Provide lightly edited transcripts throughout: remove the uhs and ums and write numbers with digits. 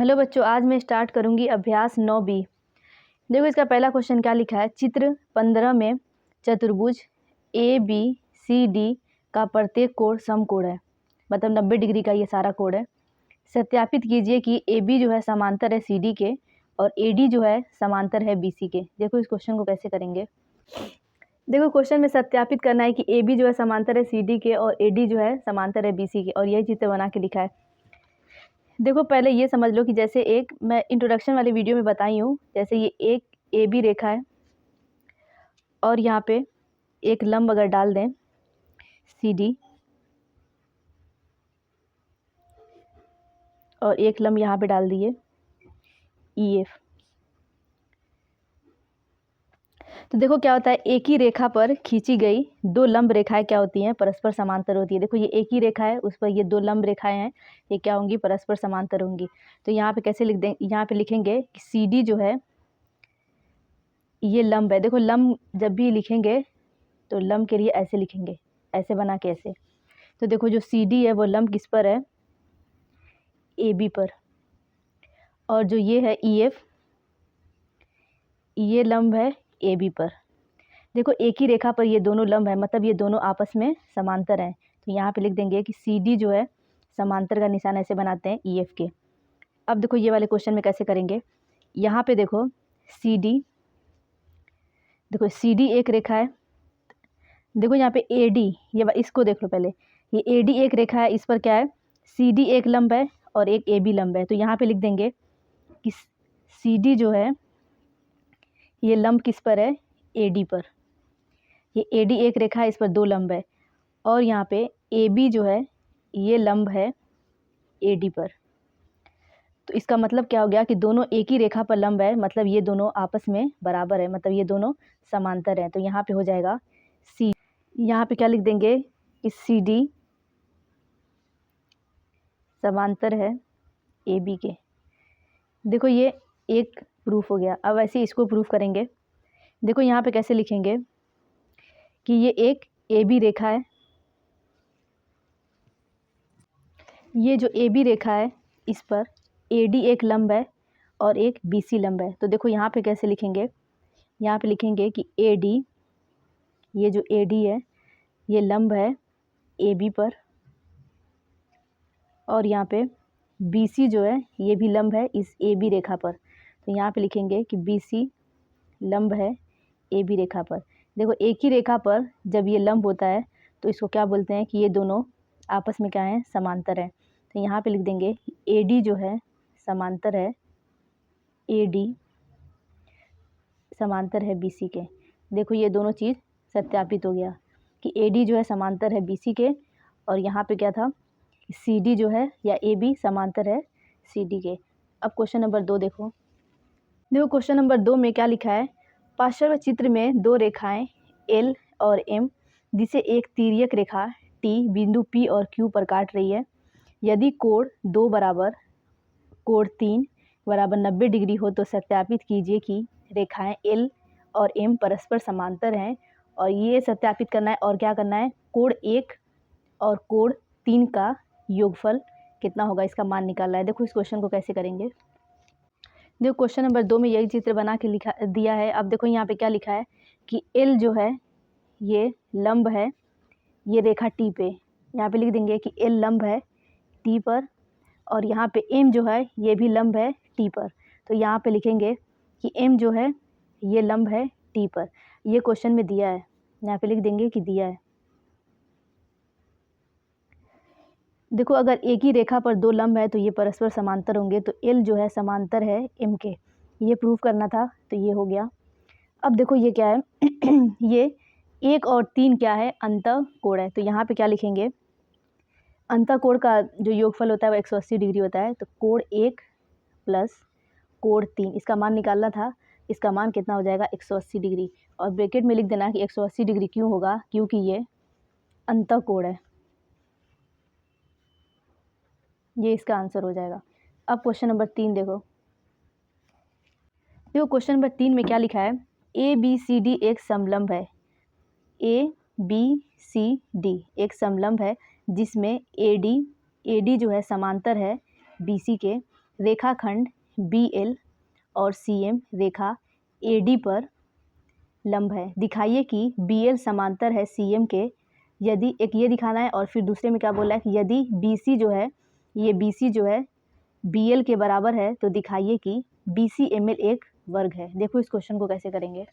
Hello बच्चों, आज मैं स्टार्ट करूंगी अभ्यास 9B। देखो इसका पहला क्वेश्चन क्या लिखा है। चित्र 15 में चतुर्भुज ABCD का प्रत्येक कोण समकोण है, मतलब 90 डिग्री का ये सारा कोण है। सत्यापित कीजिए कि AB जो है समांतर है CD के और AD जो है समांतर है BC के। देखो इस क्वेश्चन को कैसे करेंगे। देखो क्वेश्चन में सत्यापित करना है कि AB जो है समांतर है CD के और AD जो है समांतर है BC के, और यही चित्र बना के लिखा है। देखो पहले ये समझ लो कि जैसे एक मैं इंट्रोडक्शन वाली वीडियो में बताई हूँ, जैसे ये एक AB रेखा है और यहाँ पे एक लंब अगर डाल दें CD और एक लंब यहाँ पे डाल दिए EF, तो देखो क्या होता है, एक ही रेखा पर खींची गई दो लंब रेखाएं क्या होती हैं, परस्पर समांतर होती है। देखो ये एक ही रेखा है, उस पर ये दो लंब रेखाएं हैं, ये क्या होंगी, परस्पर समांतर होंगी। तो यहाँ पे कैसे लिख दें, यहाँ पे लिखेंगे कि CD जो है ये लंब है। देखो लंब जब भी लिखेंगे तो लंब के लिए ऐसे लिखेंगे, ऐसे बना के ऐसे। तो देखो जो CD है वो लंब किस पर है, AB पर, और जो ये है EF ये लंब है AB पर। देखो एक ही रेखा पर ये दोनों लंब है, मतलब ये दोनों आपस में समांतर हैं। तो यहाँ पे लिख देंगे कि CD जो है समांतर का निशान ऐसे बनाते हैं EF के। अब देखो ये वाले क्वेश्चन में कैसे करेंगे। यहाँ पे देखो CD, देखो CD एक रेखा है। देखो यहाँ पे AD, ये इसको देख लो पहले, ये AD एक रेखा है, इस पर क्या है, CD एक लंब है और एक AB लंब है। तो यहाँ पे लिख देंगे कि CD जो है ये लंब किस पर है, AD पर। ये AD एक रेखा है, इस पर दो लंब है, और यहाँ पे AB जो है ये लंब है AD पर। तो इसका मतलब क्या हो गया कि दोनों एक ही रेखा पर लंब है, मतलब ये दोनों आपस में बराबर है, मतलब ये दोनों समांतर है। तो यहाँ पे हो जाएगा C, यहाँ पे क्या लिख देंगे कि CD समांतर है AB के। देखो ये एक प्रूफ हो गया। अब ऐसे इसको प्रूफ करेंगे। देखो यहाँ पे कैसे लिखेंगे कि ये एक AB रेखा है, ये जो AB रेखा है इस पर AD एक लंब है और एक BC लंब है। तो देखो यहाँ पे कैसे लिखेंगे, यहाँ पे लिखेंगे कि AD, ये जो AD है ये लंब है AB पर, और यहाँ पे BC जो है ये भी लंब है इस AB रेखा पर। तो यहाँ पे लिखेंगे कि BC लंब है AB रेखा पर। देखो एक ही रेखा पर जब ये लंब होता है तो इसको क्या बोलते हैं कि ये दोनों आपस में क्या है, समांतर है। तो यहाँ पे लिख देंगे कि AD जो है समांतर है, AD समांतर है BC के। देखो ये दोनों चीज़ सत्यापित हो गया कि AD जो है समांतर है BC के, और यहाँ पे क्या था, CD जो है या AB समांतर है CD के। अब क्वेश्चन नंबर 2 देखो। देखो क्वेश्चन नंबर 2 में क्या लिखा है, पार्श्व चित्र में दो रेखाएं L और M, जिसे एक तिर्यक रेखा T बिंदु P और Q पर काट रही है। यदि कोण 2 बराबर कोण 3 बराबर 90 डिग्री हो तो सत्यापित कीजिए कि रेखाएं L और M परस्पर समांतर हैं। और ये सत्यापित करना है, और क्या करना है, कोण 1 और कोण 3 का योगफल कितना होगा, इसका मान निकालना है। देखो इस क्वेश्चन को कैसे करेंगे। देखो क्वेश्चन नंबर 2 में यही चित्र बना के लिखा दिया है। अब देखो यहाँ पे क्या लिखा है कि L जो है ये लंब है ये रेखा T पे। यहाँ पे लिख देंगे कि L लंब है T पर, और यहाँ पे M जो है ये भी लंब है T पर। तो यहाँ पे लिखेंगे कि M जो है ये लंब है T पर। ये क्वेश्चन में दिया है, यहाँ पे लिख देंगे कि दिया है। देखो अगर एक ही रेखा पर दो लंब है तो ये परस्पर समांतर होंगे, तो L जो है समांतर है M के। ये प्रूफ करना था, तो ये हो गया। अब देखो ये क्या है ये 1 और 3 क्या है, अंतःकोण है। तो यहाँ पे क्या लिखेंगे, अंतःकोण का जो योगफल होता है वो 180 डिग्री होता है। तो कोण 1 प्लस कोण 3, इसका मान निकालना था। इसका मान कितना हो जाएगा, 180 डिग्री। और ब्रैकेट में लिख देना कि 180 डिग्री क्यों होगा, क्योंकि ये अंतःकोण है। ये इसका आंसर हो जाएगा। अब क्वेश्चन नंबर 3 देखो। देखो क्वेश्चन नंबर 3 में क्या लिखा है, ABCD एक समलंब है। ABCD एक समलंब है जिसमें AD जो है समांतर है BC के, रेखाखंड BL और CM रेखा AD पर लंब है। दिखाइए कि BL समांतर है CM के, यदि एक ये दिखाना है और फिर दूसरे में क्या बोला है कि यदि BC जो है, ये BC जो है BL के बराबर है तो दिखाइए कि BCML एक वर्ग है। देखो इस क्वेश्चन को कैसे करेंगे।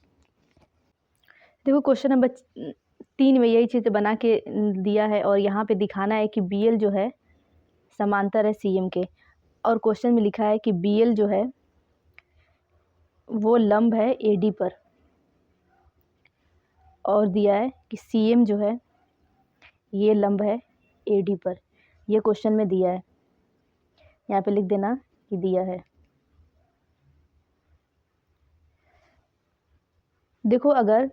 देखो क्वेश्चन नंबर 3 में यही चित्र बना के दिया है और यहाँ पे दिखाना है कि BL जो है समांतर है CM के, और क्वेश्चन में लिखा है कि BL जो है वो लंब है AD पर, और दिया है कि CM जो है ये लंब है AD पर। ये क्वेश्चन में दिया है, यहाँ पे लिख देना कि दिया है। देखो अगर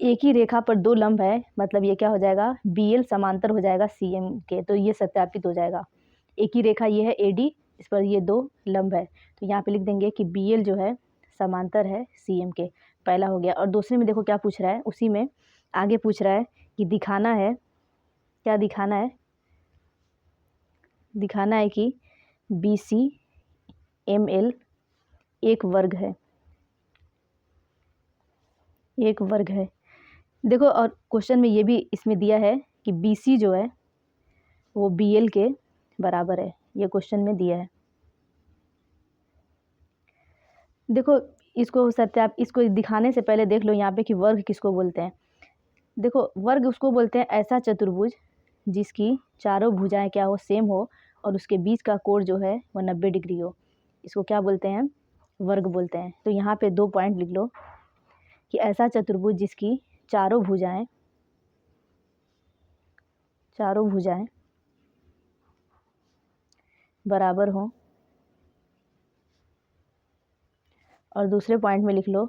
एक ही रेखा पर दो लंब है, मतलब ये क्या हो जाएगा, BL समांतर हो जाएगा CM के, तो ये सत्यापित हो जाएगा। एक ही रेखा ये है AD, इस पर ये दो लंब है, तो यहाँ पे लिख देंगे कि BL जो है समांतर है CM के। पहला हो गया। और दूसरे में देखो क्या पूछ रहा है, उसी में आगे पूछ रहा है कि दिखाना है, क्या दिखाना है, दिखाना है कि BCML एक वर्ग है, एक वर्ग है। देखो और क्वेश्चन में ये भी इसमें दिया है कि BC जो है वो BL के बराबर है, ये क्वेश्चन में दिया है। देखो इसको दिखाने से पहले देख लो यहाँ पे कि वर्ग किसको बोलते हैं। देखो वर्ग उसको बोलते हैं ऐसा चतुर्भुज जिसकी चारों भुजाएं क्या हो, सेम हो, और उसके बीच का कोण जो है वो 90 डिग्री हो, इसको क्या बोलते हैं, वर्ग बोलते हैं। तो यहाँ पे 2 पॉइंट लिख लो कि ऐसा चतुर्भुज जिसकी चारों भुजाएं बराबर हों, और दूसरे पॉइंट में लिख लो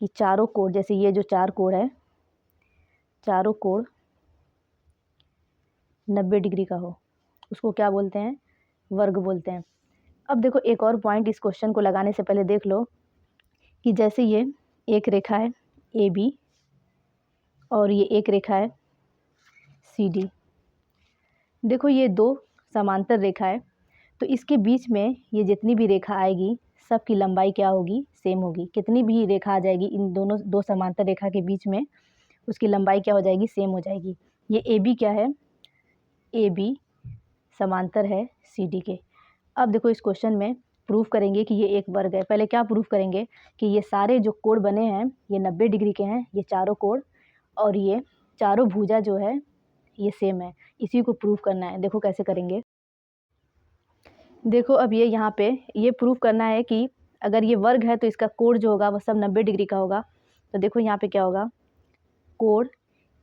कि चारों कोण, जैसे ये जो 4 कोण है, चारों कोण 90 डिग्री का हो, उसको क्या बोलते हैं, वर्ग बोलते हैं। अब देखो एक और पॉइंट इस क्वेश्चन को लगाने से पहले देख लो कि जैसे ये एक रेखा है AB और ये एक रेखा है CD। देखो ये दो समांतर रेखा है, तो इसके बीच में ये जितनी भी रेखा आएगी सबकी लंबाई क्या होगी, सेम होगी। कितनी भी रेखा आ जाएगी इन दोनों दो समांतर रेखा के बीच में, उसकी लंबाई क्या हो जाएगी, सेम हो जाएगी। ये AB क्या है, AB समांतर है CD के। अब देखो इस क्वेश्चन में प्रूफ करेंगे कि ये एक वर्ग है। पहले क्या प्रूफ करेंगे कि ये सारे जो कोण बने हैं ये 90 डिग्री के हैं, ये चारों कोण, और ये चारों भुजा जो है ये सेम है, इसी को प्रूफ करना है। देखो कैसे करेंगे। देखो अब ये यहाँ पे ये प्रूफ करना है कि अगर ये वर्ग है तो इसका कोण जो होगा वो सब 90 डिग्री का होगा। तो देखो यहाँ पे क्या होगा, कोण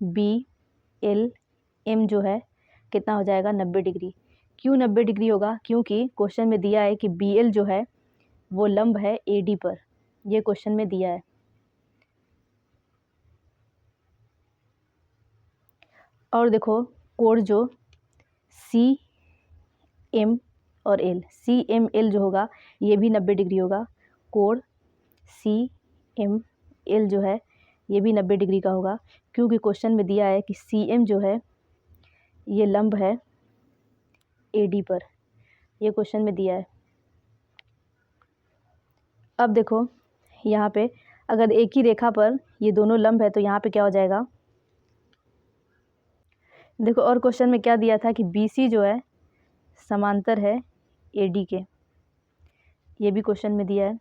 BLM जो है कितना हो जाएगा, 90 डिग्री। क्यों 90 डिग्री होगा, क्योंकि क्वेश्चन में दिया है कि BL जो है वो लंब है AD पर, ये क्वेश्चन में दिया है। और देखो कोण जो CM और L, CML जो होगा ये भी 90 डिग्री होगा। कोण CML जो है ये भी 90 डिग्री का होगा, क्योंकि क्वेश्चन में दिया है कि CM जो है ये लंब है AD पर, ये क्वेश्चन में दिया है। अब देखो यहाँ पे अगर एक ही रेखा पर ये दोनों लंब है तो यहाँ पे क्या हो जाएगा, देखो और क्वेश्चन में क्या दिया था कि BC जो है समांतर है AD के, ये भी क्वेश्चन में दिया है।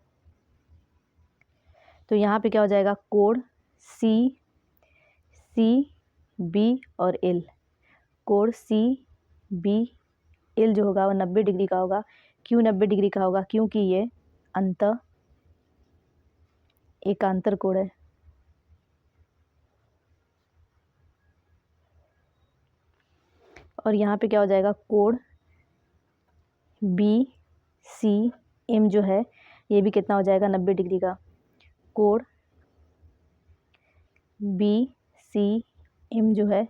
तो यहाँ पे क्या हो जाएगा, कोण CB और L, कोण CBL जो होगा वो 90 डिग्री का होगा। क्यों 90 डिग्री का होगा, क्योंकि ये अंतः एकांतर कोण है। और यहाँ पे क्या हो जाएगा, कोण BCM जो है ये भी कितना हो जाएगा, 90 डिग्री का। कोण BCM जो है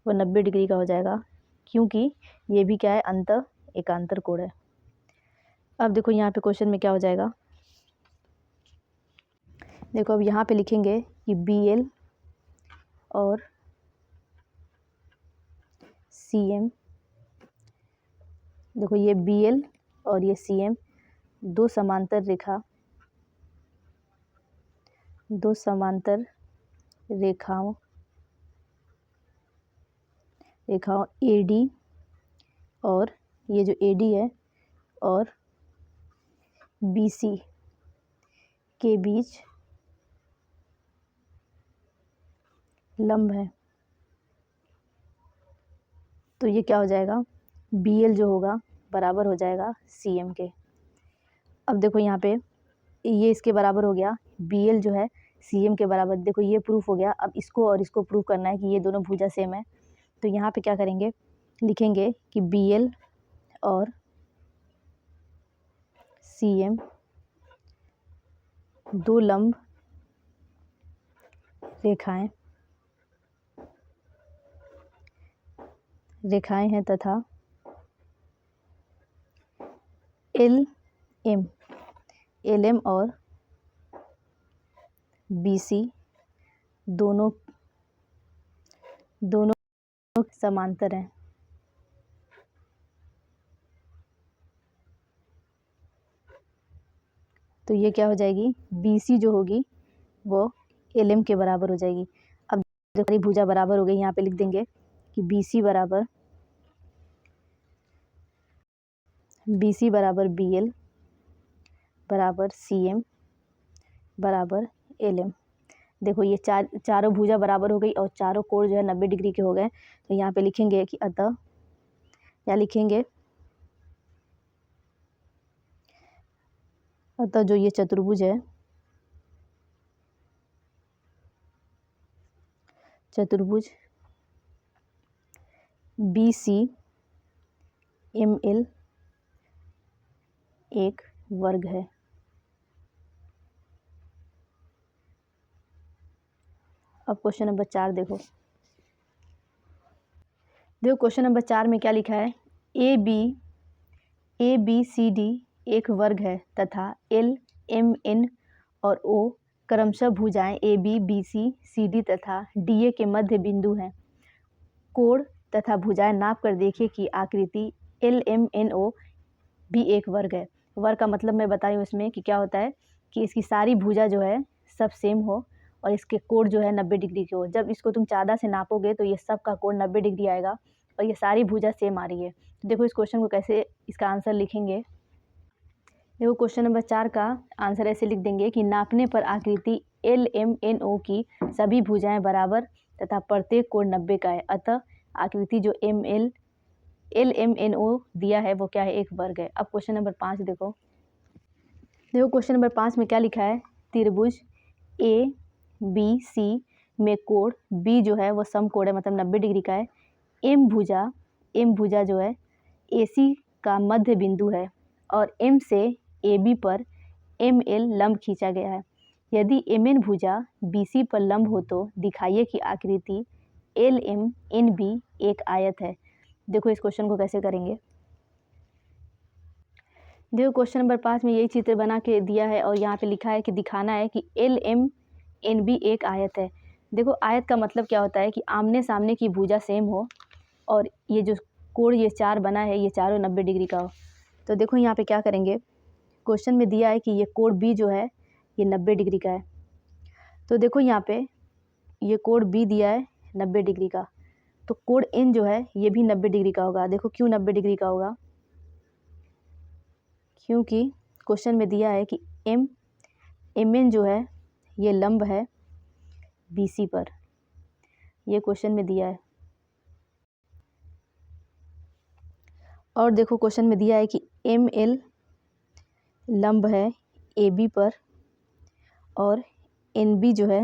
वो 90 डिग्री का हो जाएगा, क्योंकि ये भी क्या है, अंतः एकांतर कोण है। अब देखो यहाँ पे क्वेश्चन में क्या हो जाएगा, देखो अब यहाँ पे लिखेंगे कि BL और CM, देखो ये BL और ये CM, दो समांतर रेखाओं AD, और ये जो AD है और BC के बीच लंब है। तो ये क्या हो जाएगा, BL जो होगा बराबर हो जाएगा CM के। अब देखो यहाँ पे ये इसके बराबर हो गया, BL जो है CM के बराबर। देखो ये प्रूफ हो गया। अब इसको और इसको प्रूफ करना है कि ये दोनों भुजा सेम है। तो यहाँ पे क्या करेंगे, लिखेंगे कि BL और CM दो लंब रेखाएं हैं तथा LM और BC दोनों समांतर हैं। तो ये क्या हो जाएगी, BC जो होगी वो LM के बराबर हो जाएगी। अब देखो भुजा बराबर हो गई, यहाँ पे लिख देंगे कि BC बराबर BL बराबर CM बराबर LM। देखो ये चारों भुजा बराबर हो गई और चारों कोण जो है 90 डिग्री के हो गए। तो यहाँ पे लिखेंगे कि अतः, क्या लिखेंगे, अतः जो ये चतुर्भुज है, चतुर्भुज BCML एक वर्ग है। अब क्वेश्चन नंबर 4 देखो क्वेश्चन नंबर 4 में क्या लिखा है, ABCD एक वर्ग है तथा LMN और O क्रमशः भुजाएं AB BC CD तथा DA के मध्य बिंदु हैं। कोण तथा भुजाएं नाप कर देखिए कि आकृति LMNO भी एक वर्ग है। वर्ग का मतलब मैं बताई हूँ इसमें कि क्या होता है कि इसकी सारी भुजा जो है सब सेम हो और इसके कोण जो है 90 डिग्री के हो। जब इसको तुम चादा से नापोगे तो ये सब का कोण 90 डिग्री आएगा और ये सारी भुजा सेम आ रही है। तो देखो इस क्वेश्चन को कैसे इसका आंसर लिखेंगे। देखो क्वेश्चन नंबर 4 का आंसर ऐसे लिख देंगे कि नापने पर आकृति LMNO की सभी भुजाएं बराबर तथा प्रत्येक कोण 90 का है। अतः आकृति जो LMNO दिया है वो क्या है, एक वर्ग है। अब क्वेश्चन नंबर 5 देखो क्वेश्चन नंबर 5 में क्या लिखा है, त्रिभुज ABC में कोण B जो है वो समकोण है, मतलब 90 डिग्री का है। M भुजा जो है AC का मध्य बिंदु है और M से AB पर ML लंब खींचा गया है। यदि MN भुजा BC पर लंब हो तो दिखाइए कि आकृति LMNB एक आयत है। देखो इस क्वेश्चन को कैसे करेंगे। देखो क्वेश्चन नंबर 5 में यही चित्र बना के दिया है और यहाँ पे लिखा है कि दिखाना है कि LMNB एक आयत है। देखो आयत का मतलब क्या होता है कि आमने सामने की भुजा सेम हो और ये जो कोण ये 4 बना है ये चारों 90 डिग्री का हो। तो देखो यहाँ पे क्या करेंगे, क्वेश्चन में दिया है कि ये कोण B जो है ये 90 डिग्री का है। तो देखो यहाँ पे ये कोण B दिया है 90 डिग्री का, तो कोण N जो है ये भी 90 डिग्री का होगा। देखो क्यों 90 डिग्री का होगा, क्योंकि क्वेश्चन में दिया है कि MN जो है ये लंब है BC पर, ये क्वेश्चन में दिया है। और देखो क्वेश्चन में दिया है कि ML लंब है AB पर और NB जो है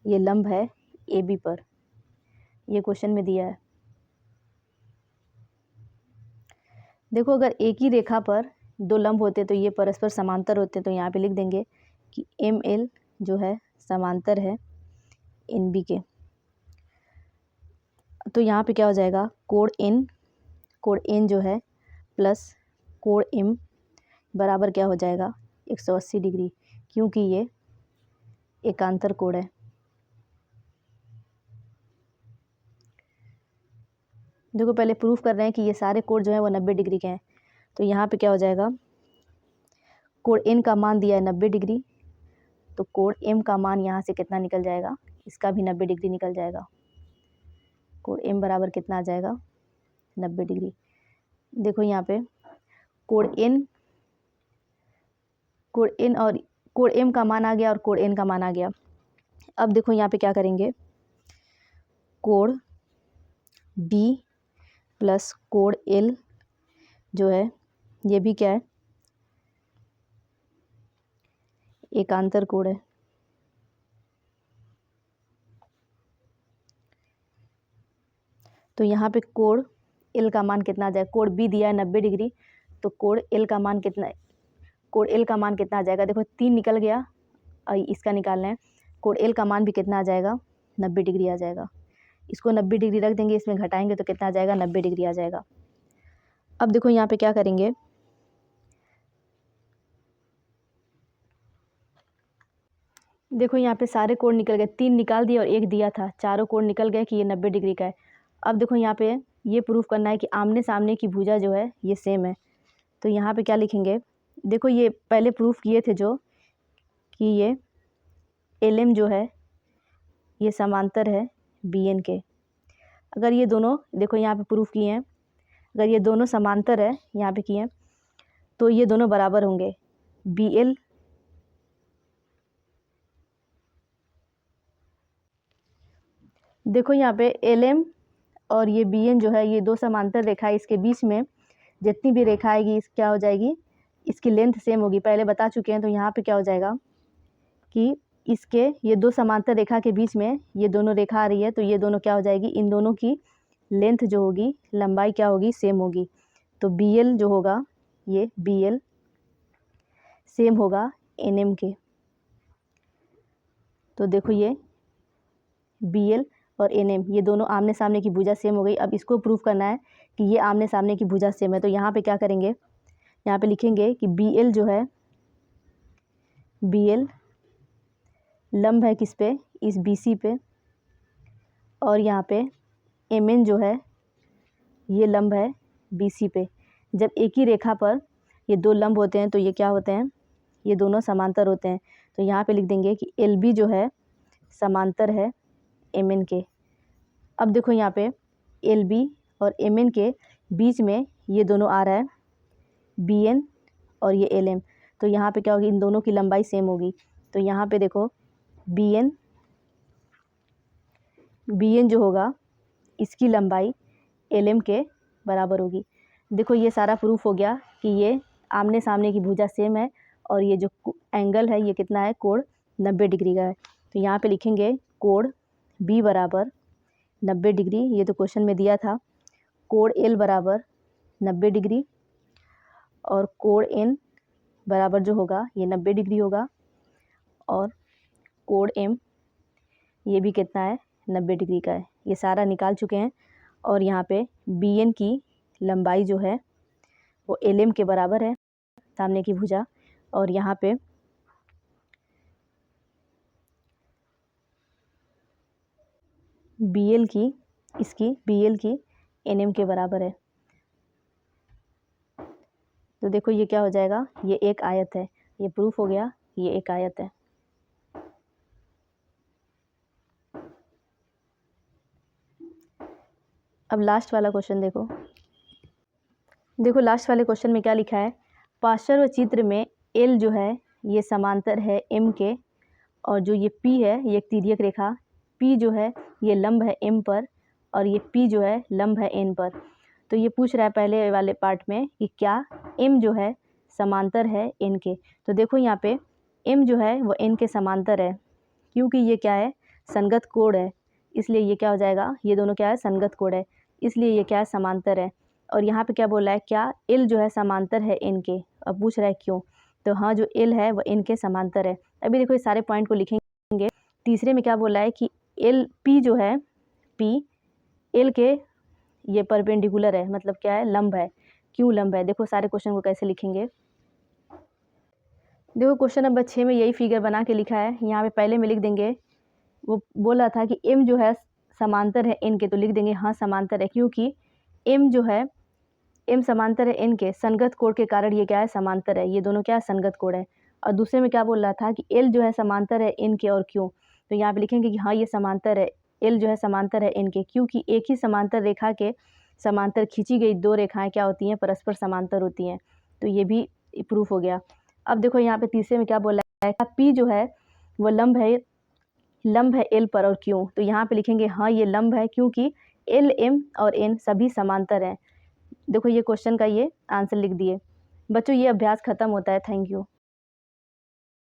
ये लंब है AB पर, ये क्वेश्चन में दिया है। देखो अगर एक ही रेखा पर दो लंब होते तो ये परस्पर समांतर होते, तो यहाँ पे लिख देंगे कि ML जो है समांतर है NB के। तो यहाँ पे क्या हो जाएगा, कोण N जो है प्लस कोण M बराबर क्या हो जाएगा 180 डिग्री, क्योंकि ये एकांतर कोण है। देखो पहले प्रूफ कर रहे हैं कि ये सारे कोण जो है वो 90 डिग्री के हैं। तो यहाँ पे क्या हो जाएगा, कोण एन का मान दिया है 90 डिग्री, तो कोण एम का मान यहाँ से कितना निकल जाएगा, इसका भी 90 डिग्री निकल जाएगा। कोण एम बराबर कितना आ जाएगा, 90 डिग्री। देखो यहाँ पे कोण एन और कोण एम का मान आ गया और कोण एन का मान आ गया। अब देखो यहाँ पे क्या करेंगे, कोण बी प्लस कोण एल जो है ये भी क्या है, एकांतर कोण है। तो यहाँ पे कोण एल का मान कितना आ जाएगा, कोण बी दिया है 90 डिग्री, तो कोण एल का मान कितना, कोण एल का मान कितना आ जाएगा, देखो 3 निकल गया और इसका निकालना है। कोण एल का मान भी कितना आ जाएगा, 90 डिग्री आ जाएगा। इसको 90 डिग्री रख देंगे, इसमें घटाएंगे तो कितना आ जाएगा, 90 डिग्री आ जाएगा। अब देखो यहाँ पे क्या करेंगे, देखो यहाँ पे सारे कोण निकल गए, 3 निकाल दिए और 1 दिया था, चारों कोण निकल गए कि ये 90 डिग्री का है। अब देखो यहाँ पे ये प्रूफ करना है कि आमने सामने की भुजा जो है ये सेम है। तो यहाँ पे क्या लिखेंगे, देखो ये पहले प्रूफ किए थे जो कि ये एल एम जो है ये समांतर है बी एन के। अगर ये दोनों, देखो यहाँ पे प्रूफ किए हैं, अगर ये दोनों समांतर है, यहाँ पे किए हैं, तो ये दोनों बराबर होंगे। बी एल देखो यहाँ पे एल एम और ये बी एन जो है ये 2 समांतर रेखा है, इसके बीच में जितनी भी रेखा आएगी इस क्या हो जाएगी, इसकी लेंथ सेम होगी, पहले बता चुके हैं। तो यहाँ पे क्या हो जाएगा कि इसके ये 2 समांतर रेखा के बीच में ये दोनों रेखा आ रही है, तो ये दोनों क्या हो जाएगी, इन दोनों की लेंथ जो होगी, लंबाई क्या होगी, सेम होगी। तो बी एल जो होगा, ये बी एल सेम होगा एन एम के। तो देखो ये बी एल और एन एम ये दोनों आमने सामने की भुजा सेम हो गई। अब इसको प्रूफ करना है कि ये आमने सामने की भुजा सेम है। तो यहाँ पे क्या करेंगे, यहाँ पे लिखेंगे कि बी एल जो है, बी एल लंब है किस पे, इस बी सी पे, और यहाँ पे एम एन जो है ये लंब है बी सी पे। जब एक ही रेखा पर ये 2 लंब होते हैं तो ये क्या होते हैं, ये दोनों समांतर होते हैं। तो यहाँ पे लिख देंगे कि एल बी जो है समांतर है एम एन के। अब देखो यहाँ पे एल बी और एम एन के बीच में ये दोनों आ रहा है बी एन और ये एल एम। तो यहाँ पे क्या होगी, इन दोनों की लंबाई सेम होगी। तो यहाँ पे देखो बी एन जो होगा इसकी लंबाई एल एम के बराबर होगी। देखो ये सारा प्रूफ हो गया कि ये आमने सामने की भुजा सेम है और ये जो एंगल है ये कितना है, कोण 90 डिग्री का है। तो यहाँ पे लिखेंगे कोण बी बराबर 90 डिग्री, ये तो क्वेश्चन में दिया था। कोण एल बराबर 90 डिग्री और कोण एन बराबर जो होगा ये 90 डिग्री होगा, और कोण एम ये भी कितना है, 90 डिग्री का है। ये सारा निकाल चुके हैं। और यहाँ पे बी एन की लंबाई जो है वो एल एम के बराबर है, सामने की भुजा, और यहाँ पे बी एल की एन एम के बराबर है। तो देखो ये क्या हो जाएगा, ये एक आयत है, ये प्रूफ हो गया, ये एक आयत है। अब लास्ट वाला क्वेश्चन देखो, लास्ट वाले क्वेश्चन में क्या लिखा है, पार्श्व चित्र में एल जो है ये समांतर है एम के, और जो ये पी है ये एक तिर्यक रेखा, पी जो है ये लंब है एम पर, और ये पी जो है लंब है एन पर। तो ये पूछ रहा है पहले वाले पार्ट में कि क्या एम जो है समांतर है एन के। तो देखो यहाँ पे एम जो है वो एन के समांतर है, क्योंकि ये क्या है, संगत कोण है, इसलिए ये क्या हो जाएगा, ये दोनों क्या है, संगत कोण है, इसलिए ये क्या है, समांतर है। और यहाँ पे क्या बोल रहा है, क्या एल जो है समांतर है एन के। अब पूछ रहा है क्यों, तो हाँ जो एल है वो एन के समांतर है। अभी देखो इस सारे पॉइंट को लिखेंगे। तीसरे में क्या बोल रहा है कि एल पी जो है, पी एल के ये परपेंडिकुलर है, मतलब क्या है, लंब है। क्यों लंब है, देखो सारे क्वेश्चन को कैसे लिखेंगे। देखो क्वेश्चन नंबर 6 में यही फिगर बना के लिखा है। यहाँ पे पहले में लिख देंगे, वो बोला था कि एम जो है समांतर है एन के, तो लिख देंगे हाँ समांतर है, क्योंकि एम जो है एम समांतर है एन के, संगत कोण के कारण ये क्या है, समांतर है। ये दोनों क्या है, संगत कोण है। और दूसरे में क्या बोल रहा था कि एल जो है समांतर है एन के और क्यों, तो यहाँ पे लिखेंगे कि हाँ ये समांतर है, एल जो है समांतर है एन के, क्योंकि एक ही समांतर रेखा के समांतर खींची गई दो रेखाएं क्या होती हैं, परस्पर समांतर होती हैं। तो ये भी प्रूफ हो गया। अब देखो यहाँ पे तीसरे में क्या बोला है, पी जो है वो लंब है एल पर और क्यों, तो यहाँ पे लिखेंगे हाँ ये लंब है क्योंकि एल एम और एन सभी समांतर हैं। देखो ये क्वेश्चन का ये आंसर लिख दिए। बच्चों ये अभ्यास खत्म होता है। Thank you.